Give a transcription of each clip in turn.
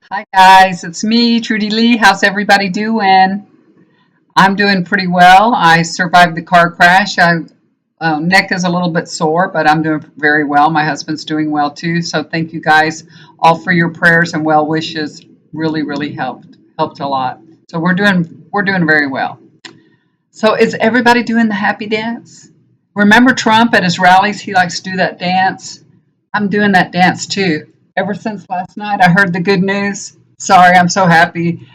Hi guys, it's me, Trudy Lee. How's everybody doing? I'm doing pretty well. I survived the car crash. Neck is a little bit sore, but I'm doing very well. My husband's doing well too. So thank you guys all for your prayers and well wishes. Really helped a lot. So we're doing very well. So is everybody doing the happy dance? Remember Trump at his rallies? He likes to do that dance. I'm doing that dance too. Ever since last night, I heard the good news. Sorry, I'm so happy.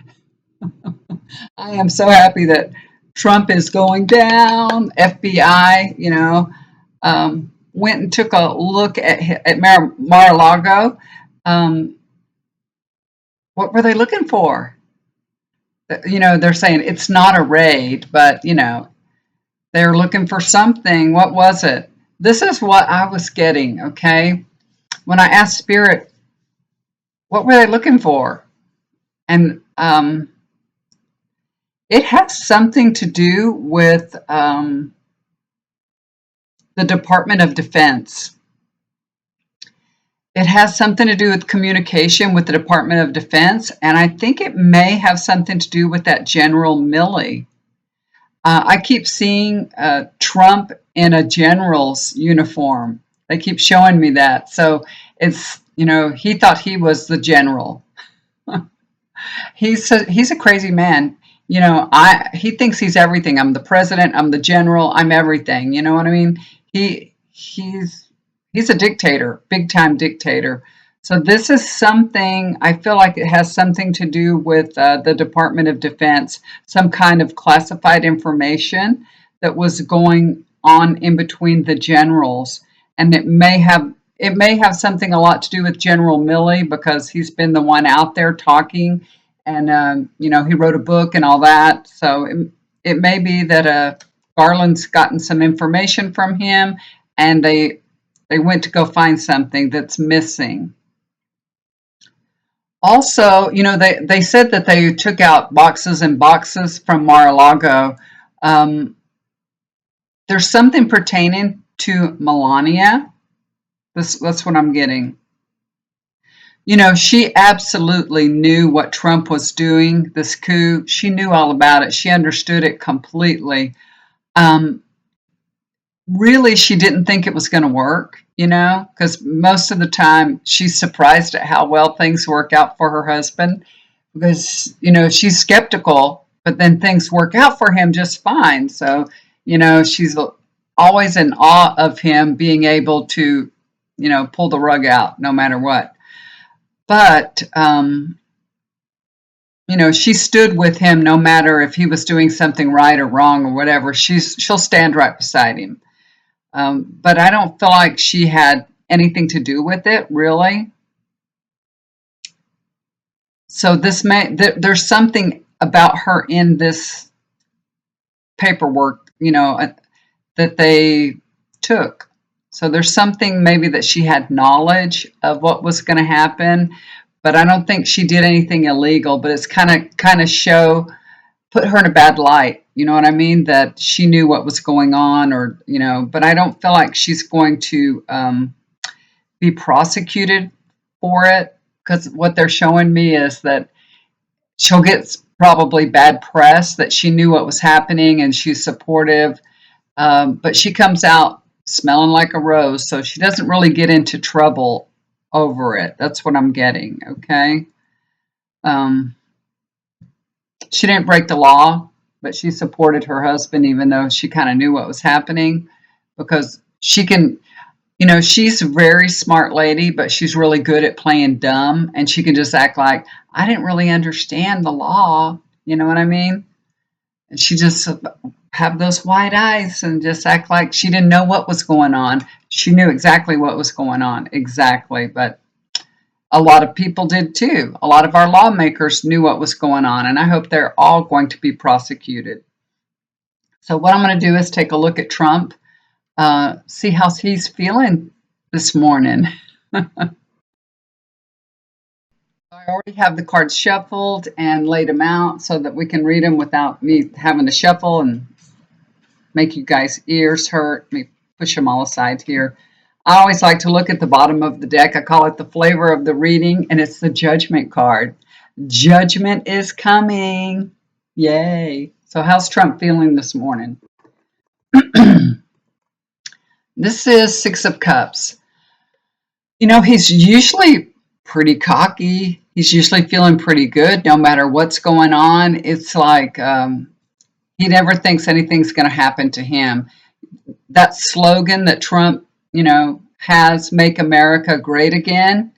I am so happy that Trump is going down. FBI, went and took a look at Mar-a-Lago. Um, what were they looking for? They're saying it's not a raid, but they're looking for something. What was it? This is what I was getting. Okay, when I asked Spirit, what were they looking for? And it has something to do with the Department of Defense. It has something to do with communication with the Department of Defense, and I think it may have something to do with that General Milley. I keep seeing Trump in a general's uniform. They keep showing me that. So he thought he was the general. He's a crazy man. He thinks he's everything. I'm the president. I'm the general. I'm everything. You know what I mean? He's a dictator, big time dictator. So this is something I feel like it has something to do with the Department of Defense, some kind of classified information that was going on in between the generals, and it may have something a lot to do with General Milley because he's been the one out there talking, and he wrote a book and all that. So it may be that Garland's gotten some information from him, and they went to go find something that's missing. Also, they said that they took out boxes and boxes from Mar-a-Lago. Um, there's something pertaining to Melania. That's what I'm getting. She absolutely knew what Trump was doing, this coup. She knew all about it. She understood it completely. Um, Really, she didn't think it was going to work, because most of the time she's surprised at how well things work out for her husband because, she's skeptical, but then things work out for him just fine. So, she's always in awe of him being able to, pull the rug out no matter what. But, she stood with him no matter if he was doing something right or wrong or whatever. She'll stand right beside him. But I don't feel like she had anything to do with it, really. So there's something about her in this paperwork, that they took. So there's something maybe that she had knowledge of what was going to happen, but I don't think she did anything illegal. But it's kind of put her in a bad light. You know what I mean? That she knew what was going on, or but I don't feel like she's going to be prosecuted for it because what they're showing me is that she'll get probably bad press that she knew what was happening and she's supportive, but she comes out smelling like a rose, so she doesn't really get into trouble over it. That's what I'm getting. Okay. Um, she didn't break the law, but she supported her husband even though she kind of knew what was happening because she can, she's a very smart lady, but she's really good at playing dumb, and she can just act like I didn't really understand the law. You know what I mean? And she just have those white eyes and just act like she didn't know what was going on. She knew exactly what was going on, exactly, but a lot of people did too. A lot of our lawmakers knew what was going on, and I hope they're all going to be prosecuted. So what I'm going to do is take a look at Trump, see how he's feeling this morning. I already have the cards shuffled and laid them out so that we can read them without me having to shuffle and make you guys' ears hurt. Let me push them all aside here. I always like to look at the bottom of the deck. I call it the flavor of the reading, and it's the Judgment card. Judgment is coming. Yay. So, how's Trump feeling this morning? This is Six of Cups. You know, he's usually pretty cocky. He's usually feeling pretty good no matter what's going on. It's like he never thinks anything's going to happen to him. That slogan that Trump, has, "Make America Great Again,"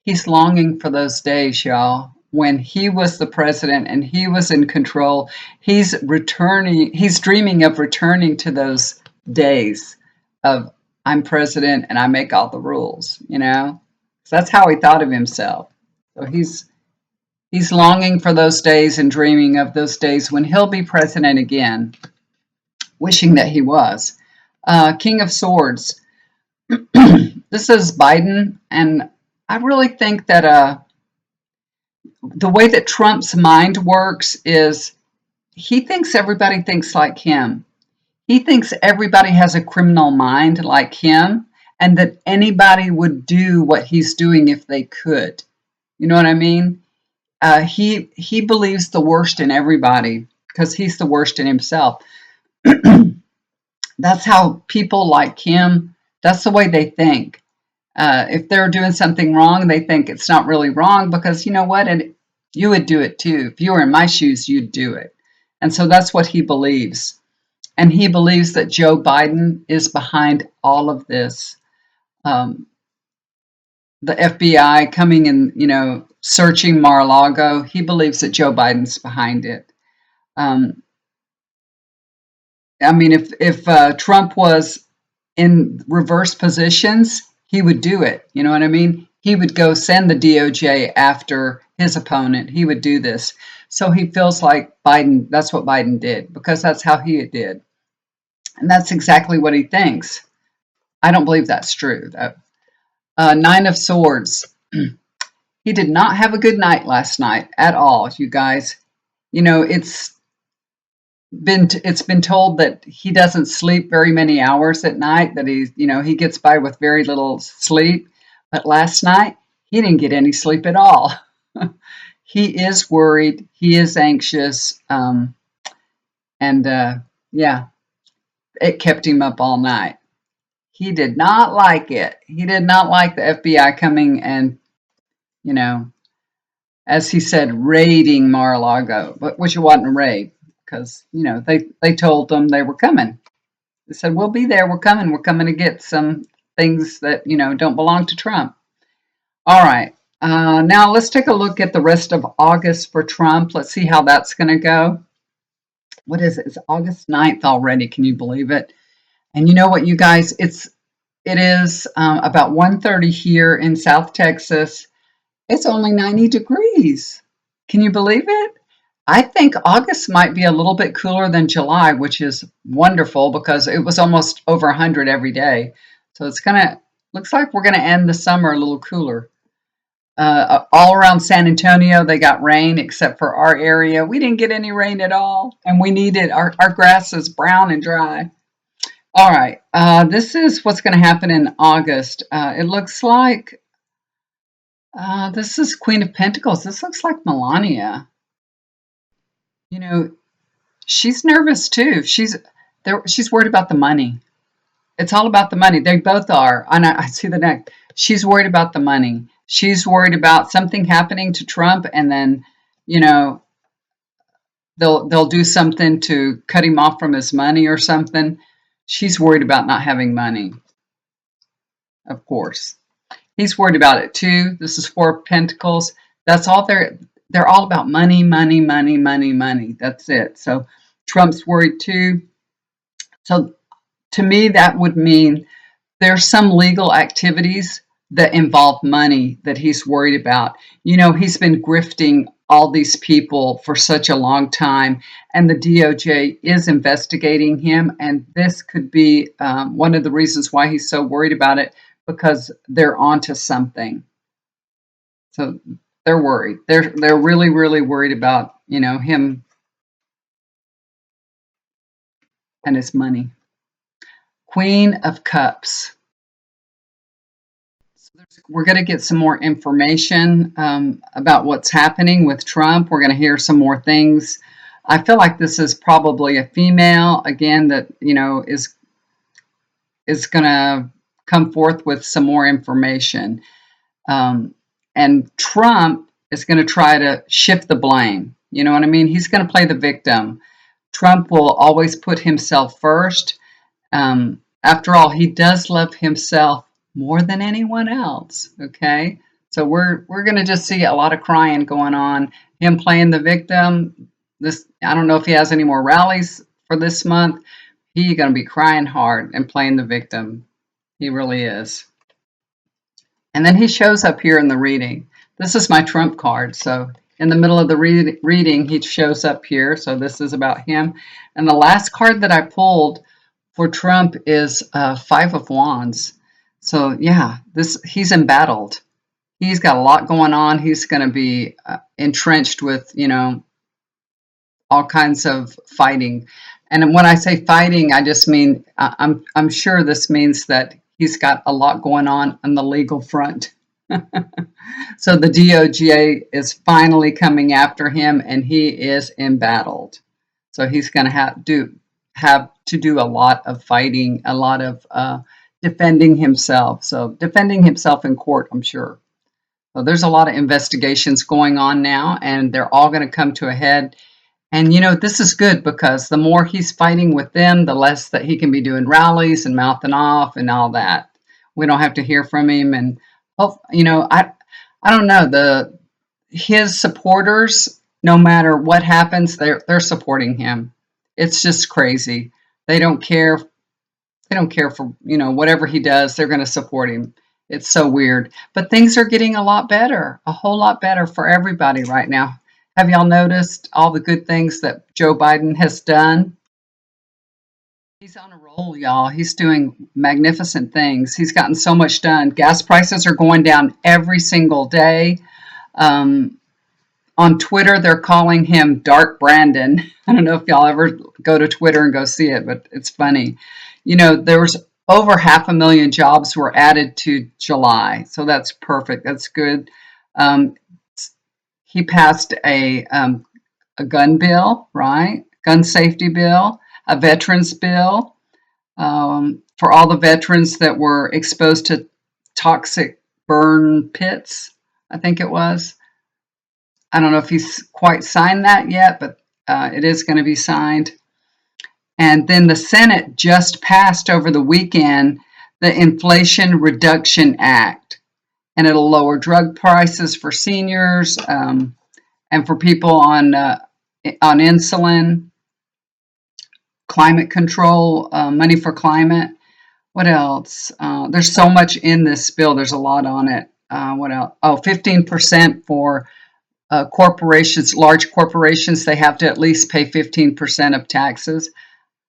he's longing for those days, y'all. When he was the president and he was in control, he's dreaming of returning to those days of, "I'm president and I make all the rules." So that's how he thought of himself. So he's longing for those days and dreaming of those days when he'll be president again, wishing that he was. King of Swords. This is Biden, and I really think that the way that Trump's mind works is he thinks everybody thinks like him. He thinks everybody has a criminal mind like him, and that anybody would do what he's doing if they could. You know what I mean? He believes the worst in everybody because he's the worst in himself. That's how people like him, that's the way they think. If they're doing something wrong, they think it's not really wrong because you know what? And you would do it too. If you were in my shoes, you'd do it. And so that's what he believes. And he believes that Joe Biden is behind all of this. The FBI coming and, searching Mar-a-Lago. He believes that Joe Biden's behind it. I mean, if Trump was in reverse positions, he would do it. You know what I mean? He would go send the DOJ after his opponent. He would do this. So he feels like Biden, that's what Biden did, because that's how he did. And that's exactly what he thinks. I don't believe that's true, though. Nine of Swords. He did not have a good night last night at all, you guys. It's been told that he doesn't sleep very many hours at night, that he gets by with very little sleep. But last night, he didn't get any sleep at all. He is worried. He is anxious. Yeah, it kept him up all night. He did not like it. He did not like the FBI coming and, as he said, raiding Mar-a-Lago, which it wasn't a raid because, they told them they were coming. They said, "We'll be there. We're coming. We're coming to get some things that, don't belong to Trump." All right. Now let's take a look at the rest of August for Trump. Let's see how that's going to go. What is it? It's August 9th already. Can you believe it? And you know what, you guys? It is about 1:30 here in South Texas. It's only 90 degrees. Can you believe it? I think August might be a little bit cooler than July, which is wonderful because it was almost over 100 every day. So looks like we're gonna end the summer a little cooler. All around San Antonio, they got rain except for our area. We didn't get any rain at all, and we need it. Our grass is brown and dry. All right, this is what's going to happen in August. It looks like this is Queen of Pentacles. This looks like Melania. You know, she's nervous too. She's worried about the money. It's all about the money. They both are. And I see the neck. She's worried about the money. She's worried about something happening to Trump, and then, you know, they'll do something to cut him off from his money or something. She's worried about not having money, of course. He's worried about it too. This is Four of Pentacles. That's all they're all about money, money, money, money, money. That's it. So Trump's worried too. So to me, that would mean there's some legal activities that involve money that he's worried about. You know, he's been grifting all these people for such a long time, and the DOJ is investigating him. And this could be one of the reasons why he's so worried about it, because they're onto something. So they're worried. They're really, really worried about, him and his money. Queen of Cups. So there's a we're going to get some more information about what's happening with Trump. We're going to hear some more things. I feel like this is probably a female again that is going to come forth with some more information. And Trump is going to try to shift the blame. You know what I mean? He's going to play the victim. Trump will always put himself first. After all, he does love himself more than anyone else. Okay, so we're going to just see a lot of crying going on. Him playing the victim. This, I don't know if he has any more rallies for this month. He's going to be crying hard and playing the victim. He really is. And then he shows up here in the reading. This is my trump card. So in the middle of the reading, he shows up here. So this is about him. And the last card that I pulled for Trump is Five of Wands. So yeah, he's embattled. He's got a lot going on. He's going to be entrenched with, all kinds of fighting. And when I say fighting, I just mean I'm sure this means that he's got a lot going on the legal front. So the DOJ is finally coming after him, and he is embattled. So he's going to have to do a lot of fighting, a lot of defending himself. So defending himself in court, I'm sure. So there's a lot of investigations going on now, and they're all going to come to a head. And, this is good because the more he's fighting with them, the less that he can be doing rallies and mouthing off and all that. We don't have to hear from him. And, I don't know, his supporters, no matter what happens, they're supporting him. It's just crazy. They don't care. They don't care for, whatever he does, they're going to support him. It's so weird. But things are getting a lot better, a whole lot better for everybody right now. Have y'all noticed all the good things that Joe Biden has done? He's on a roll, y'all. He's doing magnificent things. He's gotten so much done. Gas prices are going down every single day. On Twitter, they're calling him Dark Brandon. I don't know if y'all ever go to Twitter and go see it, but it's funny. There was over 500,000 jobs were added to July. So that's perfect. That's good. He passed a gun bill, right? Gun safety bill, a veterans bill for all the veterans that were exposed to toxic burn pits, I think it was. I don't know if he's quite signed that yet, but it is going to be signed. And then the Senate just passed over the weekend the Inflation Reduction Act, and it'll lower drug prices for seniors and for people on insulin, climate control, money for climate. What else? There's so much in this bill. There's a lot on it. What else? Oh, 15% for corporations, large corporations. They have to at least pay 15% of taxes.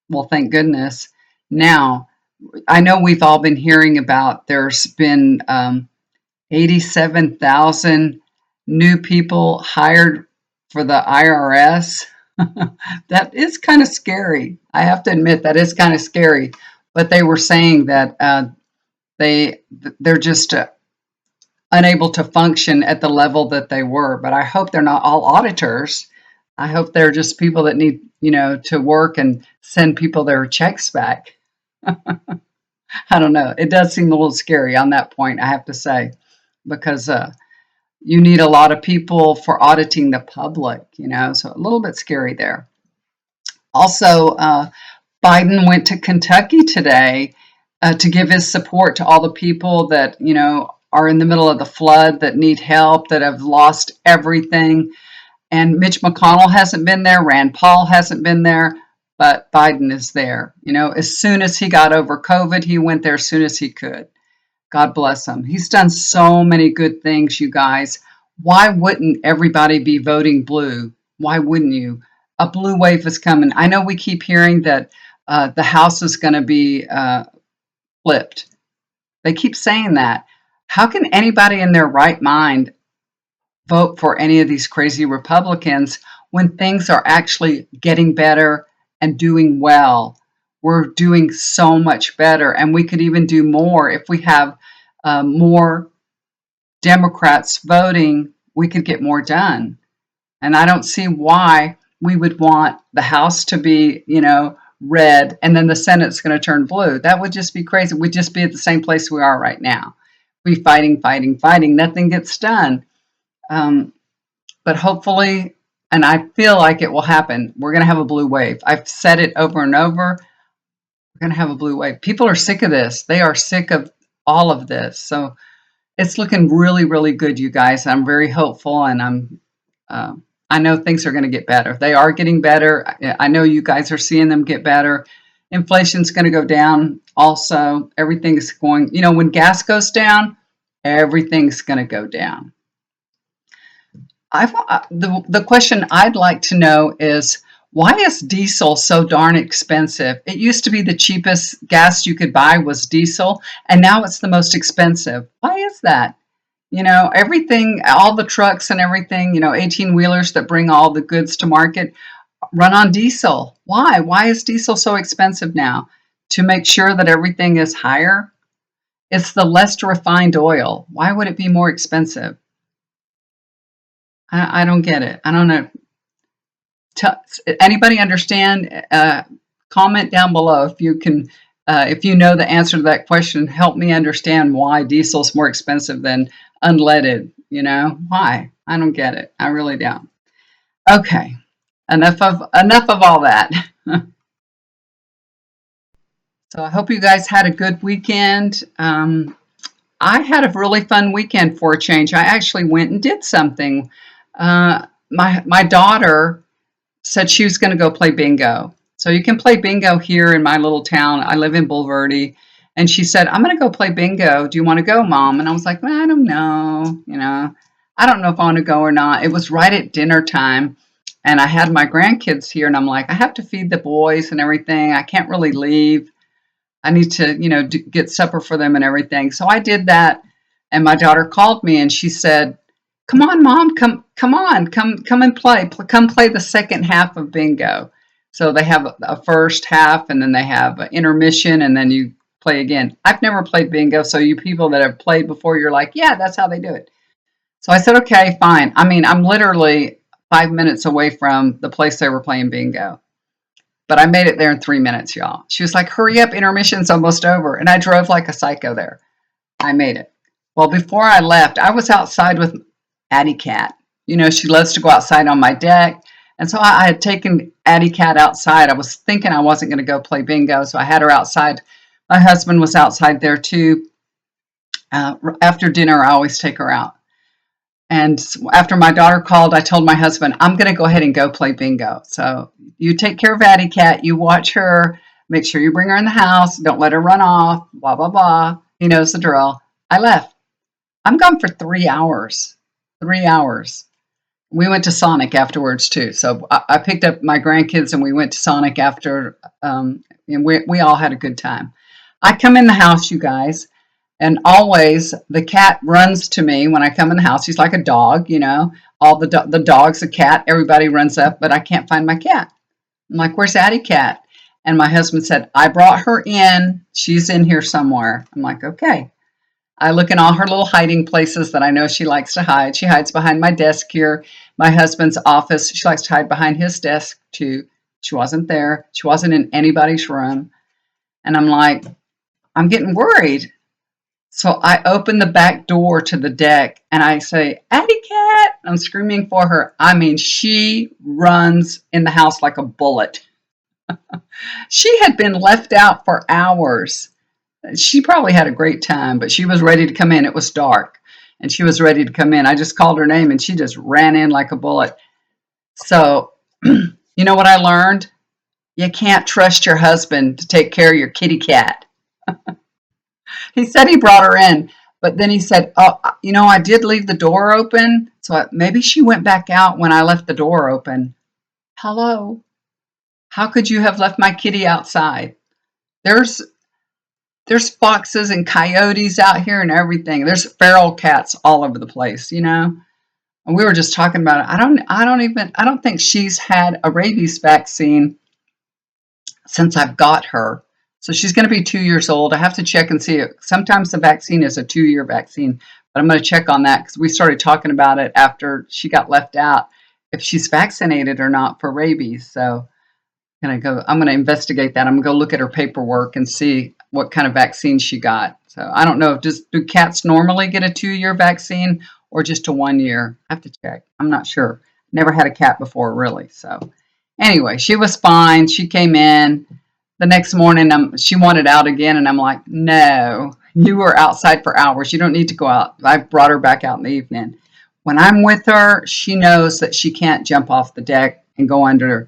Well, thank goodness. Now, I know we've all been hearing about there's been 87,000 new people hired for the IRS. That is kind of scary. I have to admit that is kind of scary. But they were saying that they're just unable to function at the level that they were. But I hope they're not all auditors. I hope they're just people that need, to work and send people their checks back. I don't know. It does seem a little scary on that point, I have to say, because you need a lot of people for auditing the public, so a little bit scary there. Also, Biden went to Kentucky today to give his support to all the people that, are in the middle of the flood, that need help, that have lost everything. And Mitch McConnell hasn't been there. Rand Paul hasn't been there. But Biden is there. As soon as he got over COVID, he went there as soon as he could. God bless him. He's done so many good things, you guys. Why wouldn't everybody be voting blue? Why wouldn't you? A blue wave is coming. I know we keep hearing that the House is going to be flipped. They keep saying that. How can anybody in their right mind vote for any of these crazy Republicans when things are actually getting better and doing well? We're doing so much better, and we could even do more if we have more Democrats voting, we could get more done. And I don't see why we would want the House to be, red and then the Senate's going to turn blue. That would just be crazy. We'd just be at the same place we are right now. We fighting, fighting, fighting. Nothing gets done. But hopefully, and I feel like it will happen, we're going to have a blue wave. I've said it over and over. We're going to have a blue wave. People are sick of this. They are sick of all of this. So it's looking really, really good, you guys. I'm very hopeful, and I know things are going to get better. They are getting better. I know you guys are seeing them get better. Inflation's going to go down also. Everything is going, when gas goes down, everything's going to go down. The question I'd like to know is, why is diesel so darn expensive? It used to be the cheapest gas you could buy was diesel, and now it's the most expensive. Why is that? Everything, all the trucks and everything, 18-wheelers that bring all the goods to market run on diesel. Why? Why is diesel so expensive now? To make sure that everything is higher? It's the less refined oil. Why would it be more expensive? I don't get it. I don't know. Anybody understand? Comment down below if you can. If you know the answer to that question, help me understand why diesel is more expensive than unleaded. Why? I don't get it. I really don't. Okay, enough of all that. So I hope you guys had a good weekend. I had a really fun weekend for a change. I actually went and did something. My daughter said she was going to go play bingo. So you can play bingo here in my little town. I live in Bulverde. And she said, I'm going to go play bingo. Do you want to go, Mom? And I was like, well, I don't know. I don't know if I want to go or not. It was right at dinner time. And I had my grandkids here. And I'm like, I have to feed the boys and everything. I can't really leave. I need to, get supper for them and everything. So I did that. And my daughter called me and she said, come on, Mom, come on, come and play. Come play the second half of bingo. So they have a first half and then they have an intermission and then you play again. I've never played bingo. So you people that have played before, you're like, yeah, that's how they do it. So I said, okay, fine. I mean, I'm literally 5 minutes away from the place they were playing bingo. But I made it there in 3 minutes, y'all. She was like, hurry up, intermission's almost over. And I drove like a psycho there. I made it. Well, before I left, I was outside with Addie Cat. She loves to go outside on my deck. And so I had taken Addie Cat outside. I was thinking I wasn't going to go play bingo, so I had her outside. My husband was outside there too. After dinner, I always take her out. And after my daughter called, I told my husband, I'm going to go ahead and go play bingo. So you take care of Addie Cat. You watch her. Make sure you bring her in the house. Don't let her run off. Blah, blah, blah. He knows the drill. I left. I'm gone for 3 hours. 3 hours. We went to Sonic afterwards too. So I picked up my grandkids and we went to Sonic after. And we all had a good time. I come in the house, you guys. And always the cat runs to me when I come in the house. He's like a dog, all the dog's a cat. Everybody runs up, but I can't find my cat. I'm like, where's Addie Cat? And my husband said, I brought her in. She's in here somewhere. I'm like, okay. I look in all her little hiding places that I know she likes to hide. She hides behind my desk here, my husband's office. She likes to hide behind his desk too. She wasn't there. She wasn't in anybody's room. And I'm like, I'm getting worried. So I open the back door to the deck and I say, Addie Cat. I'm screaming for her. I mean, she runs in the house like a bullet. She had been left out for hours. She probably had a great time, but she was ready to come in. It was dark and she was ready to come in. I just called her name and she just ran in like a bullet. So, you know what I learned? You can't trust your husband to take care of your kitty cat. He said he brought her in, but then he said, oh, I did leave the door open. So maybe she went back out when I left the door open. Hello? How could you have left my kitty outside? There's foxes and coyotes out here and everything. There's feral cats all over the place, And we were just talking about it. I don't think she's had a rabies vaccine since I've got her. So she's going to be 2 years old. I have to check and see it. Sometimes the vaccine is a 2-year vaccine, But I'm going to check on that because we started talking about it after she got left out, if she's vaccinated or not for rabies. So I'm going to investigate that. I'm going to go look at her paperwork and see what kind of vaccine she got. So I don't know. Do cats normally get a 2-year vaccine or just a 1 year? I have to check. I'm not sure. Never had a cat before, really. So anyway, she was fine. She came in the next morning. She wanted out again, and I'm like, no, you were outside for hours. You don't need to go out. I brought her back out in the evening. When I'm with her, she knows that she can't jump off the deck and go under,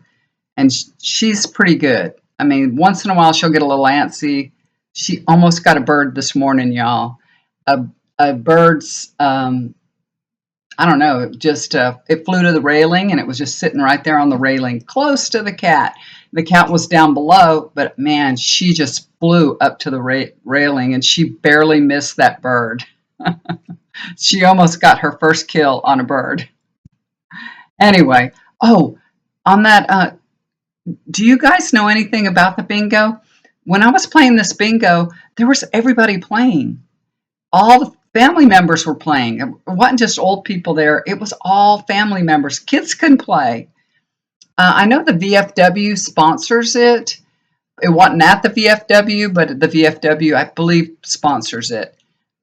and she's pretty good. I mean, once in a while she'll get a little antsy. She almost got a bird this morning, y'all. A bird's, I don't know, just it flew to the railing, and it was just sitting right there on the railing, close to the cat. The cat was down below, but man, she just flew up to the railing, and she barely missed that bird. She almost got her first kill on a bird. Anyway, oh, on that, do you guys know anything about the bingo? When I was playing this bingo, there was everybody playing. All the family members were playing. It wasn't just old people there. It was all family members. Kids can play. I know the VFW sponsors it. It wasn't at the VFW, but the VFW, I believe, sponsors it.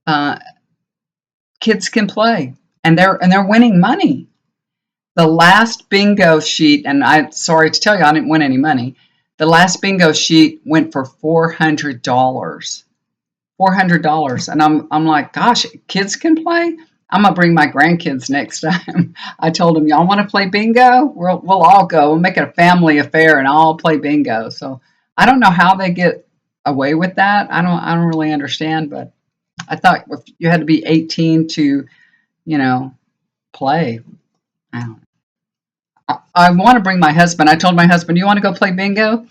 Uh, Kids can play, and they're winning money. The last bingo sheet, and I'm sorry to tell you, I didn't win any money. The last bingo sheet went for $400. $400, and I'm like, gosh, kids can play. I'm gonna bring my grandkids next time. I told them, y'all want to play bingo? We'll all go. We'll make it a family affair, and all play bingo. So I don't know how they get away with that. I don't really understand, but I thought you had to be 18 to, you know, play. I don't I want to bring my husband. I told my husband, you want to go play bingo?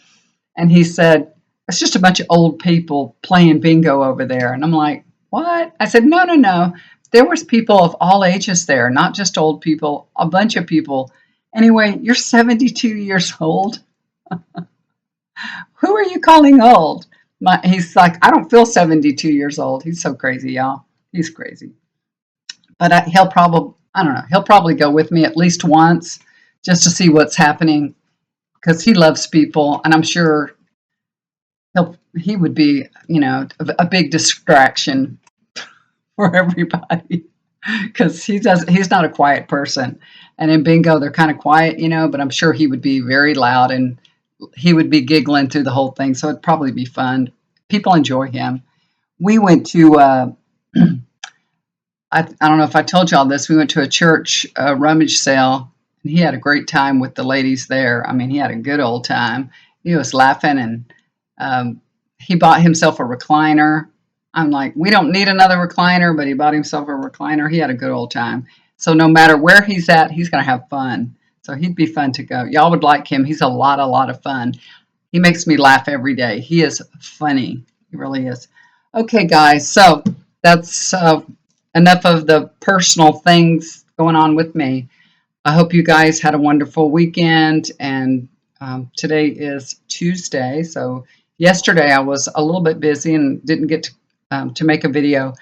And he said, it's just a bunch of old people playing bingo over there. And I'm like, what? I said, no, no, no. There was people of all ages there, not just old people, a bunch of people. Anyway, you're 72 years old. Who are you calling old? He's like, I don't feel 72 years old. He's so crazy, y'all. He's crazy. But I don't know, he'll probably go with me at least once just to see what's happening because he loves people. And I'm sure he would be, a big distraction for everybody because he's not a quiet person. And in bingo, they're kind of quiet, but I'm sure he would be very loud and he would be giggling through the whole thing. So it'd probably be fun. People enjoy him. We went to, I don't know if I told y'all this, we went to a church rummage sale, and he had a great time with the ladies there. I mean, he had a good old time. He was laughing, and he bought himself a recliner. I'm like, we don't need another recliner, but he bought himself a recliner. He had a good old time. So no matter where he's at, he's going to have fun. So he'd be fun to go. Y'all would like him. He's a lot of fun. He makes me laugh every day. He is funny. He really is. Okay, guys. So that's enough of the personal things going on with me. I hope you guys had a wonderful weekend. And today is Tuesday. So yesterday I was a little bit busy and didn't get to make a video.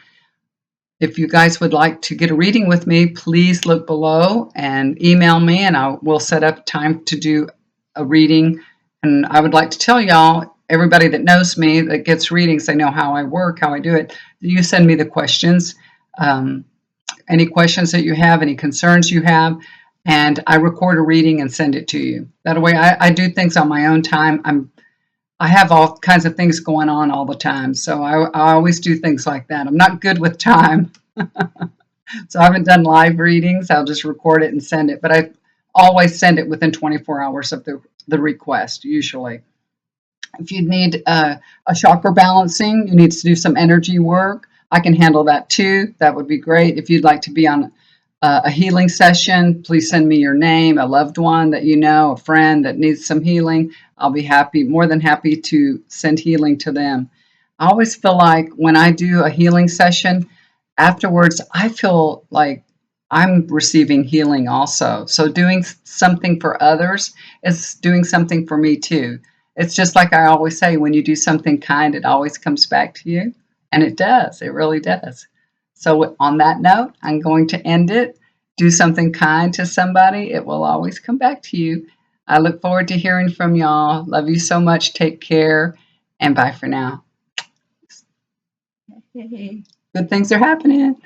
If you guys would like to get a reading with me, please look below and email me, and I will set up time to do a reading. And I would like to tell y'all, everybody that knows me that gets readings, they know how I work, how I do it. You send me the questions, any questions that you have, any concerns you have, and I record a reading and send it to you. That way I do things on my own time. I have all kinds of things going on all the time, so I always do things like that. I'm not good with time, so I haven't done live readings. I'll just record it and send it, but I always send it within 24 hours of the request, usually. If you need a chakra balancing, you need to do some energy work, I can handle that too. That would be great. If you'd like to be on a healing session, please send me your name, a loved one that you know, a friend that needs some healing. I'll be more than happy to send healing to them. I always feel like when I do a healing session, afterwards, I feel like I'm receiving healing also. So doing something for others is doing something for me too. It's just like I always say, when you do something kind, it always comes back to you. And it does. It really does. So on that note, I'm going to end it. Do something kind to somebody. It will always come back to you. I look forward to hearing from y'all. Love you so much. Take care. And bye for now. Good things are happening.